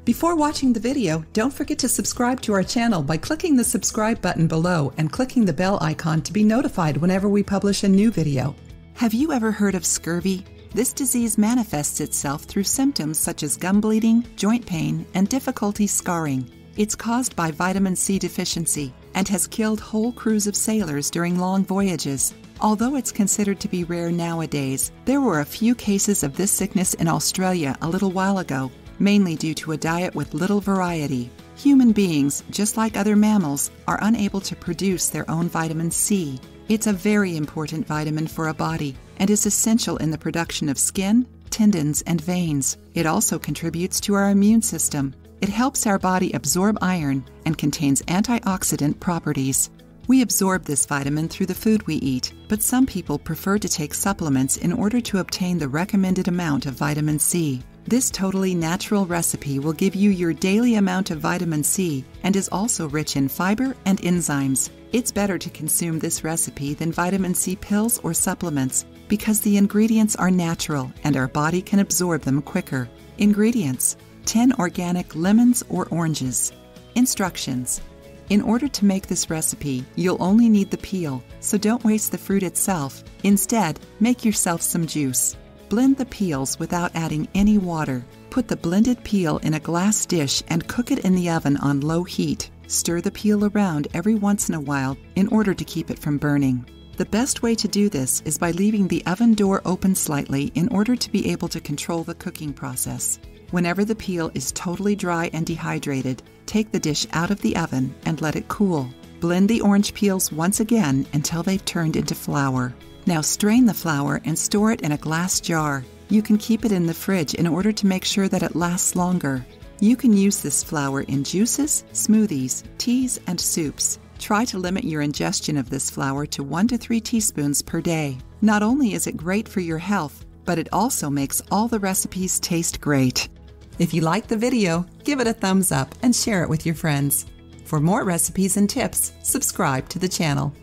Before watching the video, don't forget to subscribe to our channel by clicking the subscribe button below and clicking the bell icon to be notified whenever we publish a new video. Have you ever heard of scurvy? This disease manifests itself through symptoms such as gum bleeding, joint pain, and difficulty scarring. It's caused by vitamin C deficiency and has killed whole crews of sailors during long voyages. Although it's considered to be rare nowadays, there were a few cases of this sickness in Australia a little while ago, mainly due to a diet with little variety. Human beings, just like other mammals, are unable to produce their own vitamin C. It's a very important vitamin for a body and is essential in the production of skin, tendons, and veins. It also contributes to our immune system. It helps our body absorb iron and contains antioxidant properties. We absorb this vitamin through the food we eat, but some people prefer to take supplements in order to obtain the recommended amount of vitamin C. This totally natural recipe will give you your daily amount of vitamin C and is also rich in fiber and enzymes. It's better to consume this recipe than vitamin C pills or supplements because the ingredients are natural and our body can absorb them quicker. Ingredients: 10 organic lemons or oranges. Instructions: in order to make this recipe, you'll only need the peel, so don't waste the fruit itself. Instead, make yourself some juice. Blend the peels without adding any water. Put the blended peel in a glass dish and cook it in the oven on low heat. Stir the peel around every once in a while in order to keep it from burning. The best way to do this is by leaving the oven door open slightly in order to be able to control the cooking process. Whenever the peel is totally dry and dehydrated, take the dish out of the oven and let it cool. Blend the orange peels once again until they've turned into flour. Now strain the flour and store it in a glass jar. You can keep it in the fridge in order to make sure that it lasts longer. You can use this flour in juices, smoothies, teas, and soups. Try to limit your ingestion of this flour to 1 to 3 teaspoons per day. Not only is it great for your health, but it also makes all the recipes taste great. If you liked the video, give it a thumbs up and share it with your friends. For more recipes and tips, subscribe to the channel.